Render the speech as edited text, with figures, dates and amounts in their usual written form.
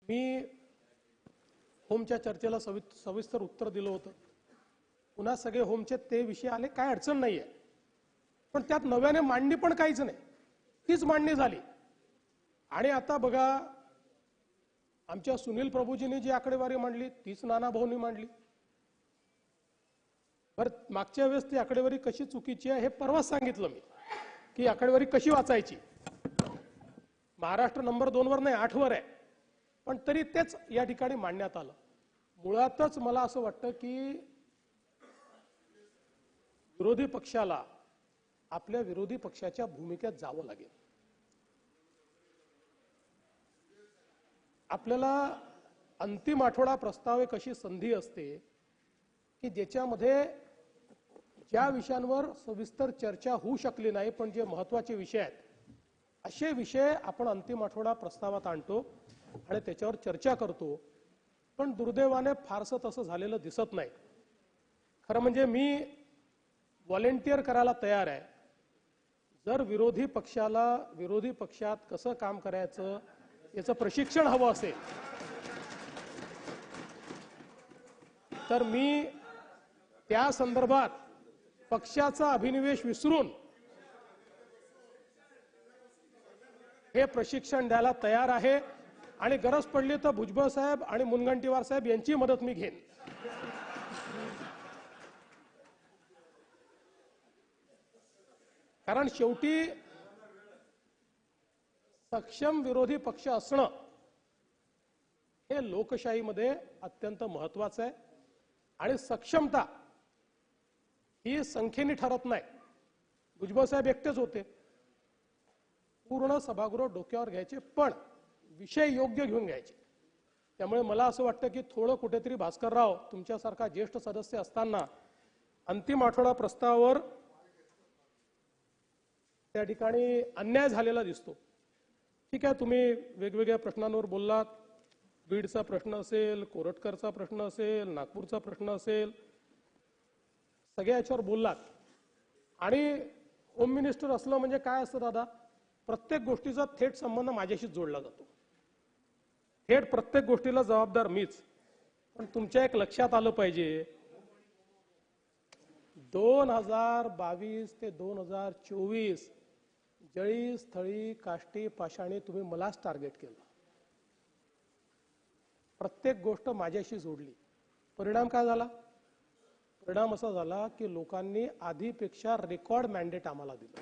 मी होमच्या चर्चेला सविस्तर उत्तर दिलं होतं. पुन्हा सगळे होमचे ते विषय आले, काय अडचण नाहीये. पण त्यात नव्याने मांडणी पण काहीच नाही, तीच मांडणी झाली. आणि आता बघा, आमच्या सुनील प्रभूजींनी जी आकडेवारी मांडली तीच नाना भाऊंनी मांडली. बरं, मागच्या वेळेस ती आकडेवारी कशी चुकीची आहे हे परवाच सांगितलं मी, की आकडेवारी कशी वाचायची. महाराष्ट्र नंबर 2 वर नाही 8 वर आहे, पण तरी तेच या ठिकाणी मांडण्यात आलं. मुळातच मला असं वाटतं की विरोधी पक्षाला आपल्या विरोधी पक्षाच्या भूमिकेत जावं लागेल. आपल्याला अंतिम आठवडा प्रस्ताव एक अशी संधी असते की ज्याच्यामध्ये ज्या विषयांवर सविस्तर चर्चा होऊ शकली नाही पण जे महत्त्वाचे विषय आहेत असे विषय आपण अंतिम आठवडा प्रस्तावात आणतो आणि त्याच्यावर चर्चा करतो. पण दुर्दैवाने फारसं तसं झालेलं दिसत नाही. खरं म्हणजे मी व्हॉलेंटिअर करायला तयार आहे. जर विरोधी पक्षाला विरोधी पक्षात कसं काम करायचं याचं प्रशिक्षण हवं असेल तर मी त्या संदर्भात पक्षाचा अभिनिवेश विसरून हे प्रशिक्षण द्यायला तयार आहे. आणि गरज पडली तर भुजबळ साहेब आणि मुनगंटीवार साहेब यांची मदत मी घेईन. कारण शेवटी सक्षम विरोधी पक्ष असणं हे लोकशाहीमध्ये अत्यंत महत्त्वाचं आहे. आणि सक्षमता ही संख्येने ठरत नाही. भुजबळ साहेब एकटेच होते, पूर्ण सभागृह डोक्यावर घ्यायचे, पण विषय योग्य घेऊन घ्यायचे. त्यामुळे मला असं वाटतं की थोडं कुठेतरी भास्करराव तुमच्यासारखा ज्येष्ठ सदस्य असताना अंतिम आठवडा प्रस्तावावर त्या ठिकाणी अन्याय झालेला दिसतो. ठीक आहे, तुम्ही वेगवेगळ्या प्रश्नांवर बोललात. बीडचा प्रश्न असेल, कोरटकरचा प्रश्न असेल, नागपूरचा प्रश्न असेल, सगळ्या याच्यावर बोललात. आणि होम मिनिस्टर असलं म्हणजे काय असतं दादा, प्रत्येक गोष्टीचा थेट संबंध माझ्याशीच जोडला जातो. थेट प्रत्येक गोष्टीला जबाबदार मीच. पण तुमच्या एक लक्षात आलं पाहिजे, 2022 ते 2024 जळी स्थळी काष्टी पाषाणी तुम्ही मलाच टार्गेट केलं. प्रत्येक गोष्ट माझ्याशी जोडली. परिणाम काय झाला? परिणाम असा झाला की लोकांनी आधीपेक्षा रेकॉर्ड मॅन्डेट आम्हाला दिलं.